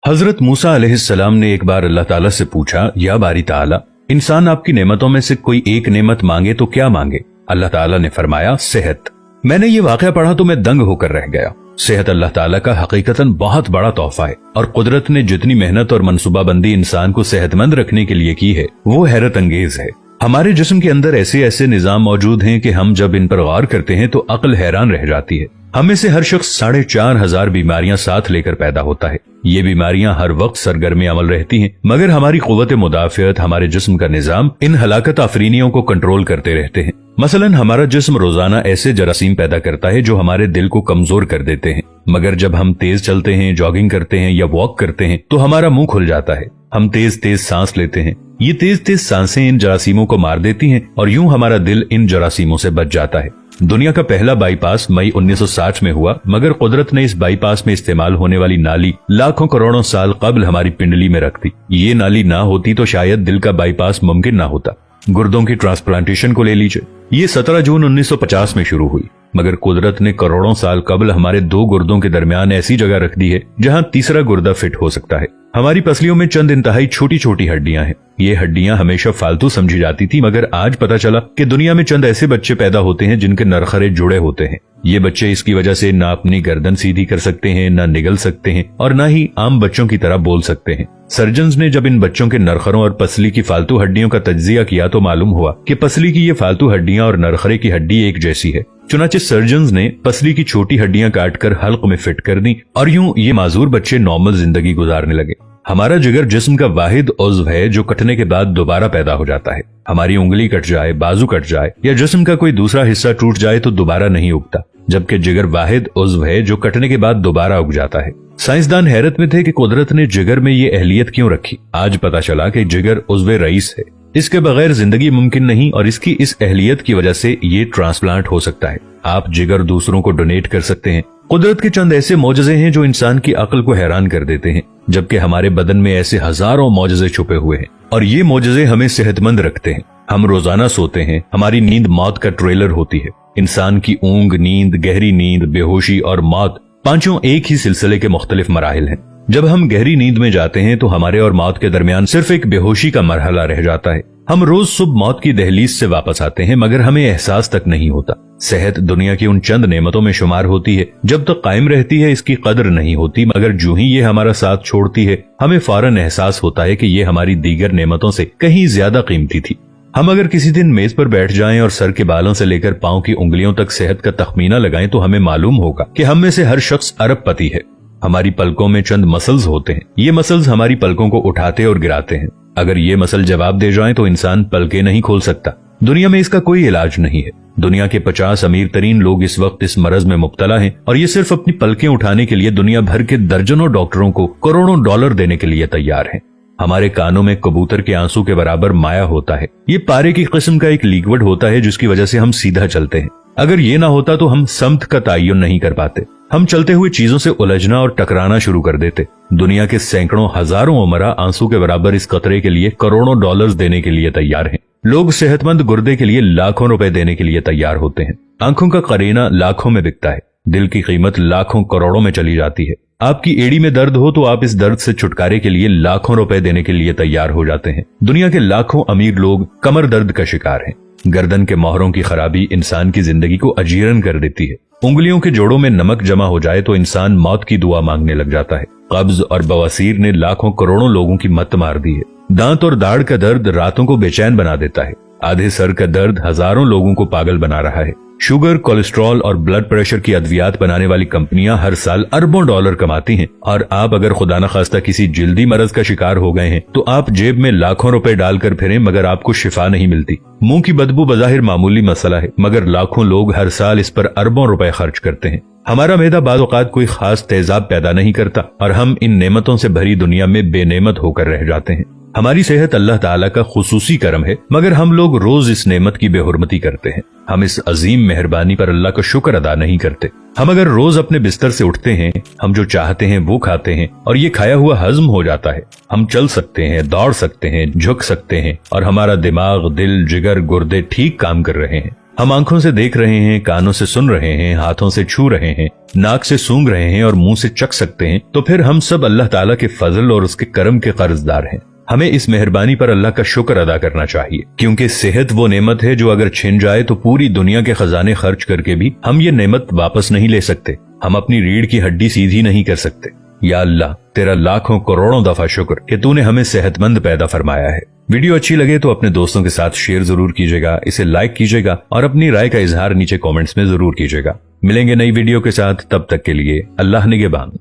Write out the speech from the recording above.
हजरत मूसा अलैहिस्सलाम ने एक बार अल्लाह ताला से पूछा, या बारी ताला, इंसान आपकी नेमतों में से कोई एक नेमत मांगे तो क्या मांगे? अल्लाह ताला ने फरमाया, सेहत। मैंने ये वाकया पढ़ा तो मैं दंग होकर रह गया। सेहत अल्लाह ताला का हकीकतन बहुत बड़ा तोहफा है और कुदरत ने जितनी मेहनत और मनसूबाबंदी इंसान को सेहतमंद रखने के लिए की है वो हैरत अंगेज है। हमारे जिस्म के अंदर ऐसे ऐसे निजाम मौजूद हैं कि हम जब इन पर गौर करते हैं तो अक्ल हैरान रह जाती है। हम में से हर शख्स 4,500 बीमारियां साथ लेकर पैदा होता है। ये बीमारियां हर वक्त सरगर्म अमल रहती हैं, मगर हमारी कुव्वत मुदाफियत, हमारे जिस्म का निजाम इन हलाकत आफरीनियों को कंट्रोल करते रहते हैं। मसलन हमारा जिस्म रोजाना ऐसे जरासीम पैदा करता है जो हमारे दिल को कमजोर कर देते हैं, मगर जब हम तेज चलते हैं, जॉगिंग करते हैं या वॉक करते हैं तो हमारा मुंह खुल जाता है। हम तेज तेज सांस लेते हैं, ये तेज तेज सांसें इन जरासीमों को मार देती हैं और यूं हमारा दिल इन जरासीमों से बच जाता है। दुनिया का पहला बाईपास मई 1960 में हुआ, मगर कुदरत ने इस बाईपास में इस्तेमाल होने वाली नाली लाखों करोड़ों साल कबल हमारी पिंडली में रख दी। ये नाली ना होती तो शायद दिल का बाईपास मुमकिन ना होता। गुर्दों की ट्रांसप्लांटेशन को ले लीजिए, ये 17 जून 1950 में शुरू हुई, मगर कुदरत ने करोड़ों साल कबल हमारे दो गुर्दों के दरमियान ऐसी जगह रख दी है जहां तीसरा गुर्दा फिट हो सकता है। हमारी पसलियों में चंद इंतहाई छोटी छोटी हड्डियां हैं। ये हड्डियां हमेशा फालतू समझी जाती थी, मगर आज पता चला कि दुनिया में चंद ऐसे बच्चे पैदा होते हैं जिनके नरखरे जुड़े होते हैं। ये बच्चे इसकी वजह से ना अपनी गर्दन सीधी कर सकते हैं, ना निगल सकते हैं और ना ही आम बच्चों की तरह बोल सकते हैं। सर्जन्स ने जब इन बच्चों के नरखरों और पसली की फालतू हड्डियों का तज्जिया किया तो मालूम हुआ कि पसली की ये फालतू हड्डियां और नरखरे की हड्डी एक जैसी है। चुनाचे सर्जन्स ने पसली की छोटी हड्डियां काटकर हल्क में फिट कर दी और यूं ये माजूर बच्चे नॉर्मल जिंदगी गुजारने लगे। हमारा जिगर जिस्म का वाहिद उज़्व है जो कटने के बाद दोबारा पैदा हो जाता है। हमारी उंगली कट जाए, बाजू कट जाए या जिस्म का कोई दूसरा हिस्सा टूट जाए तो दोबारा नहीं उगता, जबकि जिगर वाहिद उज़्व है जो कटने के बाद दोबारा उग जाता है। साइंसदान हैरत में थे कि कुदरत ने जिगर में ये अहलियत क्यों रखी। आज पता चला कि जिगर उज़्व रईस है, इसके बगैर जिंदगी मुमकिन नहीं और इसकी इस अहलियत की वजह से ये ट्रांसप्लांट हो सकता है। आप जिगर दूसरों को डोनेट कर सकते हैं। कुदरत के चंद ऐसे मौजज़े हैं जो इंसान की अक्ल को हैरान कर देते हैं, जबकि हमारे बदन में ऐसे हजारों मौजज़े छुपे हुए हैं और ये मौजज़े हमें सेहतमंद रखते हैं। हम रोजाना सोते हैं, हमारी नींद मौत का ट्रेलर होती है। इंसान की ऊंग, नींद, गहरी नींद, बेहोशी और मौत, पांचों एक ही सिलसिले के मुख्तलिफ मराहिल हैं। जब हम गहरी नींद में जाते हैं तो हमारे और मौत के दरमियान सिर्फ एक बेहोशी का मरहला रह जाता है। हम रोज सुबह मौत की दहलीज से वापस आते हैं, मगर हमें एहसास तक नहीं होता। सेहत दुनिया की उन चंद नेमतों में शुमार होती है जब तक कायम रहती है इसकी कदर नहीं होती, मगर जो ही ये हमारा साथ छोड़ती है हमें फौरन एहसास होता है कि ये हमारी दीगर नेमतों से कहीं ज्यादा कीमती थी। हम अगर किसी दिन मेज पर बैठ जाएं और सर के बालों से लेकर पांव की उंगलियों तक सेहत का तखमीना लगाएं तो हमें मालूम होगा कि हम में से हर शख्स अरबपति है। हमारी पलकों में चंद मसल्स होते हैं, ये मसल्स हमारी पलकों को उठाते और गिराते हैं। अगर ये मसल जवाब दे जाएं तो इंसान पलकें नहीं खोल सकता। दुनिया में इसका कोई इलाज नहीं है। दुनिया के 50 अमीर तरीन लोग इस वक्त इस मरज में मुब्तला हैं और ये सिर्फ अपनी पलकें उठाने के लिए दुनिया भर के दर्जनों डॉक्टरों को करोड़ों डॉलर देने के लिए तैयार हैं। हमारे कानों में कबूतर के आंसू के बराबर माया होता है। ये पारे की किस्म का एक लिक्विड होता है जिसकी वजह से हम सीधा चलते हैं। अगर ये ना होता तो हम समत का तयन नहीं कर पाते। हम चलते हुए चीजों से उलझना और टकराना शुरू कर देते। दुनिया के सैकड़ों हजारों उमरा आंसू के बराबर इस कतरे के लिए करोड़ों डॉलर्स देने के लिए तैयार हैं। लोग सेहतमंद गुर्दे के लिए लाखों रुपए देने के लिए तैयार होते हैं। आंखों का करीना लाखों में बिकता है। दिल की कीमत लाखों करोड़ों में चली जाती है। आपकी एड़ी में दर्द हो तो आप इस दर्द से छुटकारे के लिए लाखों रुपए देने के लिए तैयार हो जाते हैं। दुनिया के लाखों अमीर लोग कमर दर्द का शिकार हैं। गर्दन के मोहरों की खराबी इंसान की जिंदगी को अजीरन कर देती है। उंगलियों के जोड़ों में नमक जमा हो जाए तो इंसान मौत की दुआ मांगने लग जाता है। कब्ज और बवासीर ने लाखों करोड़ों लोगों की मत मार दी है। दांत और दाढ़ का दर्द रातों को बेचैन बना देता है। आधे सर का दर्द हजारों लोगों को पागल बना रहा है। शुगर, कोलेस्ट्रॉल और ब्लड प्रेशर की अद्वियात बनाने वाली कंपनियां हर साल अरबों डॉलर कमाती हैं और आप अगर खुदा न खास्ता किसी जिल्दी मरज का शिकार हो गए हैं तो आप जेब में लाखों रुपए डालकर फिरें मगर आपको शिफा नहीं मिलती। मुंह की बदबू बज़ाहिर मामूली मसला है, मगर लाखों लोग हर साल इस पर अरबों रुपए खर्च करते हैं। हमारा मैदा बाज़ औक़ात कोई खास तेजाब पैदा नहीं करता और हम इन नेमतों से भरी दुनिया में बेनेमत होकर रह जाते हैं। हमारी सेहत अल्लाह ताला का खुसूसी करम है, मगर हम लोग रोज इस नेमत की बेहुरमती करते हैं। हम इस अजीम मेहरबानी पर अल्लाह का शुक्र अदा नहीं करते। हम अगर रोज अपने बिस्तर से उठते हैं, हम जो चाहते हैं वो खाते हैं और ये खाया हुआ हजम हो जाता है। हम चल सकते हैं, दौड़ सकते हैं, झुक सकते हैं और हमारा दिमाग, दिल, जिगर, गुर्दे ठीक काम कर रहे हैं। हम आंखों से देख रहे हैं, कानों से सुन रहे हैं, हाथों से छू रहे हैं, नाक से सूंघ रहे हैं और मुंह से चख सकते हैं, तो फिर हम सब अल्लाह ताला के फजल और उसके करम के कर्जदार हैं। हमें इस मेहरबानी पर अल्लाह का शुक्र अदा करना चाहिए, क्योंकि सेहत वो नेमत है जो अगर छिन जाए तो पूरी दुनिया के खजाने खर्च करके भी हम ये नेमत वापस नहीं ले सकते। हम अपनी रीढ़ की हड्डी सीधी नहीं कर सकते। या अल्लाह, तेरा लाखों करोड़ों दफा शुक्र कि तूने हमें सेहतमंद पैदा फरमाया है। वीडियो अच्छी लगे तो अपने दोस्तों के साथ शेयर जरूर कीजिएगा, इसे लाइक कीजिएगा और अपनी राय का इजहार नीचे कमेंट्स में जरूर कीजिएगा। मिलेंगे नई वीडियो के साथ, तब तक के लिए अल्लाह निगहबान।